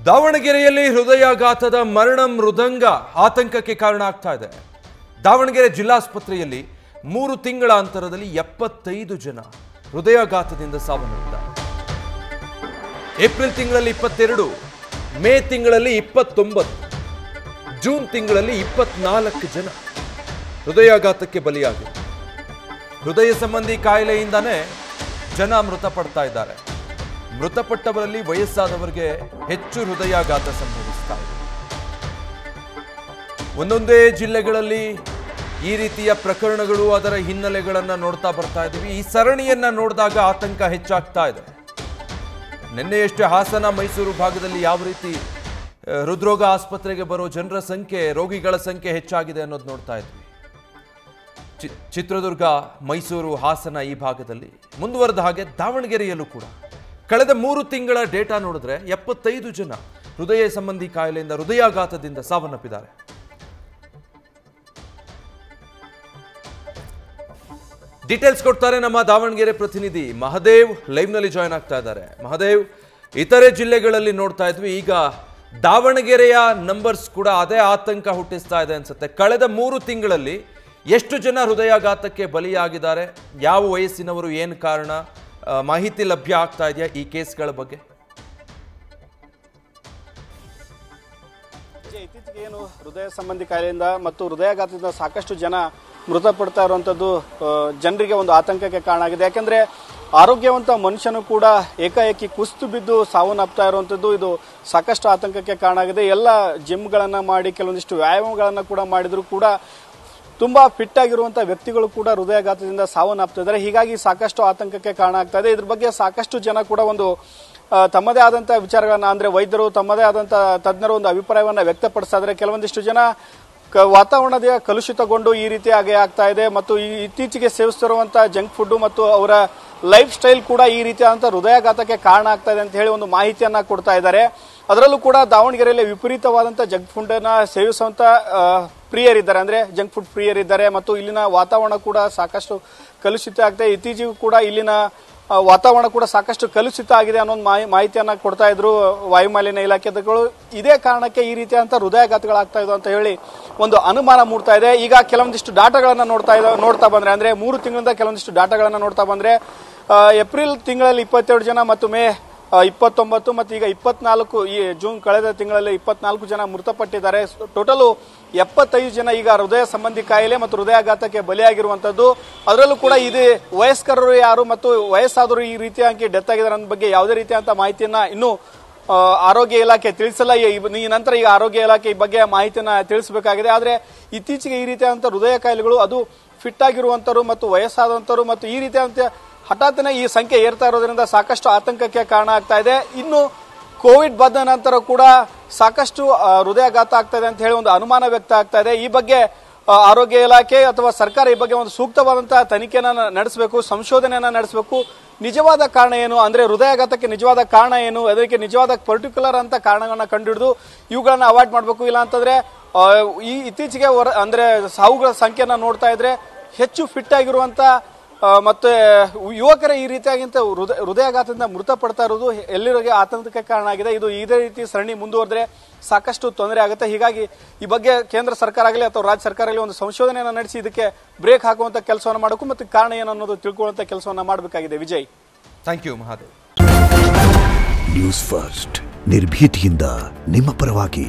ದಾವಣಗೆರೆಯಲ್ಲಿ ಹೃದಯಾಘಾತದ ಮರಣ ಮೃದಂಗ ಆತಂಕಕ್ಕೆ ಕಾರಣ ಆಗ್ತಾ ಇದೆ. ದಾವಣಗೆರೆ ಜಿಲ್ಲಾಸ್ಪತ್ರೆಯಲ್ಲಿ 3 ತಿಂಗಳ ಅಂತರದಲ್ಲಿ 75 ಜನ ಹೃದಯಾಘಾತದಿಂದ ಸಾವನ್ನಪ್ಪಿದ್ದಾರೆ. ಏಪ್ರಿಲ್ ತಿಂಗಳಲ್ಲಿ 22, ಮೇ ತಿಂಗಳಲ್ಲಿ 29, ಜೂನ್ ತಿಂಗಳಲ್ಲಿ 24 ಜನ ಹೃದಯಾಘಾತಕ್ಕೆ ಬಲಿಯಾಗಿದ್ದಾರೆ. ಹೃದಯ ಸಂಬಂಧಿ ಕಾಯಿಲೆಯಿಂದಾನೇ ಜನ ಮೃತಪಡ್ತಾ ಇದ್ದಾರೆ. ಮೃತಪಟ್ಟವರಲ್ಲಿ ವಯಸ್ಸಾದವರಿಗೆ ಹೆಚ್ಚು ಹೃದಯಾಘಾತ ಸಂಭವಿಸ್ತಾ ಇದೆ. ಒಂದೊಂದೇ ಜಿಲ್ಲೆಗಳಲ್ಲಿ ಈ ರೀತಿಯ ಪ್ರಕರಣಗಳು ಅದರ ಹಿನ್ನೆಲೆಗಳನ್ನು ನೋಡ್ತಾ ಬರ್ತಾ ಇದ್ದೀವಿ. ಈ ಸರಣಿಯನ್ನ ನೋಡಿದಾಗ ಆತಂಕ ಹೆಚ್ಚಾಗ್ತಾ ಇದೆ. ನಿನ್ನೆಯಷ್ಟೇ ಹಾಸನ, ಮೈಸೂರು ಭಾಗದಲ್ಲಿ ಯಾವ ರೀತಿ ಹೃದ್ರೋಗ ಆಸ್ಪತ್ರೆಗೆ ಬರೋ ಜನರ ಸಂಖ್ಯೆ, ರೋಗಿಗಳ ಸಂಖ್ಯೆ ಹೆಚ್ಚಾಗಿದೆ ಅನ್ನೋದು ನೋಡ್ತಾ ಇದ್ವಿ. ಚಿತ್ರದುರ್ಗ, ಮೈಸೂರು, ಹಾಸನ ಈ ಭಾಗದಲ್ಲಿ ಮುಂದುವರೆದ ಹಾಗೆ ದಾವಣಗೆರೆಯಲ್ಲೂ ಕೂಡ ಕಳೆದ 3 ತಿಂಗಳ ಡೇಟಾ ನೋಡಿದ್ರೆ 75 ಜನ ಹೃದಯ ಸಂಬಂಧಿ ಕಾಯಿಲೆಯಿಂದ, ಹೃದಯಾಘಾತದಿಂದ ಸಾವನ್ನಪ್ಪಿದ್ದಾರೆ. ಡೀಟೇಲ್ಸ್ ಕೊಡ್ತಾರೆ ನಮ್ಮ ದಾವಣಗೆರೆ ಪ್ರತಿನಿಧಿ ಮಹದೇವ್. ಲೈವ್ ನಲ್ಲಿ ಜಾಯ್ನ್ ಆಗ್ತಾ ಇದ್ದಾರೆ. ಮಹದೇವ್, ಇತರೆ ಜಿಲ್ಲೆಗಳಲ್ಲಿ ನೋಡ್ತಾ ಇದ್ವಿ, ಈಗ ದಾವಣಗೆರೆಯ ನಂಬರ್ಸ್ ಕೂಡ ಅದೇ ಆತಂಕ ಹುಟ್ಟಿಸ್ತಾ ಇದೆ ಅನ್ಸುತ್ತೆ. ಕಳೆದ 3 ತಿಂಗಳಲ್ಲಿ ಎಷ್ಟು ಜನ ಹೃದಯಾಘಾತಕ್ಕೆ ಬಲಿಯಾಗಿದ್ದಾರೆ, ಯಾವ ವಯಸ್ಸಿನವರು, ಏನು ಕಾರಣ, ಮಾಹಿತಿ ಲಭ್ಯ ಆಗ್ತಾ ಇದೆಯಾ ಈ ಕೇಸ್ಗಳ ಬಗ್ಗೆ? ಇತ್ತೀಚೆಗೆ ಏನು ಹೃದಯ ಸಂಬಂಧಿ ಕಾಯಿಲೆಯಿಂದ ಮತ್ತು ಹೃದಯಾಘಾತದಿಂದ ಸಾಕಷ್ಟು ಜನ ಮೃತಪಡ್ತಾ ಇರುವಂಥದ್ದು ಜನರಿಗೆ ಒಂದು ಆತಂಕಕ್ಕೆ ಕಾರಣ ಆಗಿದೆ. ಯಾಕೆಂದ್ರೆ ಆರೋಗ್ಯವಂತ ಮನುಷ್ಯನು ಕೂಡ ಏಕಾಏಕಿ ಕುಸಿದು ಬಿದ್ದು ಸಾವನ್ನಪ್ತಾ ಇರುವಂಥದ್ದು ಇದು ಸಾಕಷ್ಟು ಆತಂಕಕ್ಕೆ ಕಾರಣ ಆಗಿದೆ. ಎಲ್ಲ ಜಿಮ್ಗಳನ್ನ ಮಾಡಿ, ಕೆಲವೊಂದಿಷ್ಟು ವ್ಯಾಯಾಮಗಳನ್ನ ಕೂಡ ಮಾಡಿದ್ರು ಕೂಡ ತುಂಬಾ ಫಿಟ್ ಆಗಿರುವಂತ ವ್ಯಕ್ತಿಗಳು ಕೂಡ ಹೃದಯಾಘಾತದಿಂದ ಸಾವನ್ನಪ್ತಿದ್ದಾರೆ. ಹೀಗಾಗಿ ಸಾಕಷ್ಟು ಆತಂಕಕ್ಕೆ ಕಾರಣ ಆಗ್ತಾ ಇದೆ. ಇದ್ರ ಬಗ್ಗೆ ಸಾಕಷ್ಟು ಜನ ಕೂಡ ಒಂದು ತಮ್ಮದೇ ಆದಂತಹ ವಿಚಾರಗಳನ್ನ, ಅಂದ್ರೆ ವೈದ್ಯರು ತಮ್ಮದೇ ಆದಂತಹ ತಜ್ಞರು ಒಂದು ಅಭಿಪ್ರಾಯವನ್ನ ವ್ಯಕ್ತಪಡಿಸ್ತಾ ಇದ್ದಾರೆ. ಕೆಲವೊಂದಿಷ್ಟು ಜನ ವಾತಾವರಣದ ಕಲುಷಿತಗೊಂಡು ಈ ರೀತಿಯಾಗಿ ಆಗ್ತಾ ಇದೆ ಮತ್ತು ಇತ್ತೀಚೆಗೆ ಸೇವಿಸ್ತಿರುವಂತಹ ಜಂಕ್ ಫುಡ್ ಮತ್ತು ಅವರ ಲೈಫ್ ಸ್ಟೈಲ್ ಕೂಡ ಈ ರೀತಿಯಾದಂತಹ ಹೃದಯಾಘಾತಕ್ಕೆ ಕಾರಣ ಆಗ್ತಾ ಇದೆ ಅಂತ ಹೇಳಿ ಒಂದು ಮಾಹಿತಿಯನ್ನ ಕೊಡ್ತಾ ಇದ್ದಾರೆ. ಅದರಲ್ಲೂ ಕೂಡ ದಾವಣಗೆರೆಯಲ್ಲಿ ವಿಪರೀತವಾದಂತಹ ಜಂಕ್ ಫುಡ್ ಅನ್ನ ಸೇವಿಸುವಂತ ಪ್ರಿಯರಿದ್ದಾರೆ, ಅಂದ್ರೆ ಜಂಕ್ ಫುಡ್ ಪ್ರಿಯರಿದ್ದಾರೆ ಮತ್ತು ಇಲ್ಲಿನ ವಾತಾವರಣ ಕೂಡ ಸಾಕಷ್ಟು ಕಲುಷಿತ ಆಗ್ತಾ ಇದೆ. ಇತ್ತೀಚೆಗೂ ಕೂಡ ಇಲ್ಲಿನ ವಾತಾವರಣ ಕೂಡ ಸಾಕಷ್ಟು ಕಲುಷಿತ ಆಗಿದೆ ಅನ್ನೋ ಮಾಹಿತಿಯನ್ನ ಕೊಡ್ತಾ ಇದ್ರು ವಾಯುಮಾಲಿನ್ಯ ಇಲಾಖೆಗಳು. ಇದೇ ಕಾರಣಕ್ಕೆ ಈ ರೀತಿಯಾದಂತಹ ಹೃದಯಾಘಾತಗಳಾಗ್ತಾ ಇದೆ ಅಂತ ಹೇಳಿ ಒಂದು ಅನುಮಾನ ಮೂಡ್ತಾ ಇದೆ. ಈಗ ಕೆಲವೊಂದಿಷ್ಟು ಡಾಟಾಗಳನ್ನ ನೋಡ್ತಾ ಬಂದ್ರೆ, ಅಂದ್ರೆ 3 ತಿಂಗಳಿಂದ ಕೆಲವೊಂದಿಷ್ಟು ಡಾಟಾಗಳನ್ನ ನೋಡ್ತಾ ಬಂದ್ರೆ, ಏಪ್ರಿಲ್ ತಿಂಗಳಲ್ಲಿ 22 ಜನ ಮತ್ತು ಮೇ 29 ಮತ್ತು ಈಗ 24, ಈ ಜೂನ್ ಕಳೆದ ತಿಂಗಳಲ್ಲಿ 24 ಜನ ಮೃತಪಟ್ಟಿದ್ದಾರೆ. ಟೋಟಲ್ 75 ಜನ ಈಗ ಹೃದಯ ಸಂಬಂಧಿ ಕಾಯಿಲೆ ಮತ್ತು ಹೃದಯಾಘಾತಕ್ಕೆ ಬಲಿಯಾಗಿರುವಂತದ್ದು. ಅದರಲ್ಲೂ ಕೂಡ ಇದು ವಯಸ್ಕರರು ಯಾರು ಮತ್ತು ವಯಸ್ಸಾದವರು ಈ ರೀತಿಯಾಗಿ ಡೆತ್ ಆಗಿದ್ದಾರೆ ಅನ್ನೋ ಬಗ್ಗೆ ಯಾವುದೇ ರೀತಿಯಾದಂತಹ ಮಾಹಿತಿಯನ್ನ ಇನ್ನೂ ಆರೋಗ್ಯ ಇಲಾಖೆ ತಿಳಿಸಿಲ್ಲ. ಈ ನಂತರ ಈಗ ಆರೋಗ್ಯ ಇಲಾಖೆ ಈ ಬಗ್ಗೆ ಮಾಹಿತಿಯನ್ನ ತಿಳಿಸಬೇಕಾಗಿದೆ. ಆದ್ರೆ ಇತ್ತೀಚೆಗೆ ಈ ರೀತಿಯಾದಂತಹ ಹೃದಯ ಕಾಯಿಲೆಗಳು, ಅದು ಫಿಟ್ ಆಗಿರುವಂತರು ಮತ್ತು ವಯಸ್ಸಾದಂತರು ಮತ್ತು ಈ ರೀತಿಯಾದಂತಹ ಹಠಾತ್ತನೆ ಈ ಸಂಖ್ಯೆ ಏರ್ತಾ ಇರೋದ್ರಿಂದ ಸಾಕಷ್ಟು ಆತಂಕಕ್ಕೆ ಕಾರಣ ಆಗ್ತಾ ಇದೆ. ಇನ್ನು ಕೋವಿಡ್ ಬಂದ ನಂತರ ಕೂಡ ಸಾಕಷ್ಟು ಹೃದಯಾಘಾತ ಆಗ್ತಾ ಇದೆ ಅಂತ ಹೇಳಿ ಒಂದು ಅನುಮಾನ ವ್ಯಕ್ತ ಆಗ್ತಾ ಇದೆ. ಈ ಬಗ್ಗೆ ಆರೋಗ್ಯ ಇಲಾಖೆ ಅಥವಾ ಸರ್ಕಾರ ಈ ಬಗ್ಗೆ ಒಂದು ಸೂಕ್ತವಾದಂತಹ ತನಿಖೆಯನ್ನ ನಡೆಸಬೇಕು, ಸಂಶೋಧನೆಯನ್ನ ನಡೆಸಬೇಕು. ನಿಜವಾದ ಕಾರಣ ಏನು, ಅಂದ್ರೆ ಹೃದಯಾಘಾತಕ್ಕೆ ನಿಜವಾದ ಕಾರಣ ಏನು, ಅದಕ್ಕೆ ನಿಜವಾದ ಪರ್ಟಿಕ್ಯುಲರ್ ಅಂತ ಕಾರಣಗಳನ್ನ ಕಂಡುಹಿಡಿದು ಇವುಗಳನ್ನ ಅವಾಯ್ಡ್ ಮಾಡಬೇಕು. ಇಲ್ಲ ಅಂತಂದ್ರೆ ಈ ಇತ್ತೀಚೆಗೆ ಅಂದ್ರೆ ಸಾವುಗಳ ಸಂಖ್ಯೆನ ನೋಡ್ತಾ ಇದ್ರೆ ಹೆಚ್ಚು ಫಿಟ್ ಆಗಿರುವಂತ ಮತ್ತೆ ಯುವಕರೇ ಈ ರೀತಿಯಾಗಿಂತ ಹೃದಯಾಘಾತದಿಂದ ಮೃತಪಡ್ತಾ ಇರೋದು ಎಲ್ಲರಿಗೆ ಆತಂಕಕ್ಕೆ ಕಾರಣ ಆಗಿದೆ. ಇದು ಇದೇ ರೀತಿ ಸರಣಿ ಮುಂದುವರೆದ್ರೆ ಸಾಕಷ್ಟು ತೊಂದರೆ ಆಗುತ್ತೆ. ಹೀಗಾಗಿ ಈ ಬಗ್ಗೆ ಕೇಂದ್ರ ಸರ್ಕಾರ ಆಗಲಿ ಅಥವಾ ರಾಜ್ಯ ಸರ್ಕಾರ ಆಗಲಿ ಒಂದು ಸಂಶೋಧನೆಯನ್ನು ನಡೆಸಿ ಇದಕ್ಕೆ ಬ್ರೇಕ್ ಹಾಕುವಂತ ಕೆಲಸವನ್ನು ಮಾಡಬೇಕು ಮತ್ತು ಕಾರಣ ಏನು ಅನ್ನೋದು ತಿಳ್ಕೊಳ್ಳುವಂತ ಕೆಲಸವನ್ನ ಮಾಡಬೇಕಾಗಿದೆ. Vijay, thank you Mahadev. News first, ನಿರ್ಭೀತಿಯಿಂದ ನಿಮ್ಮ ಪರವಾಗಿ.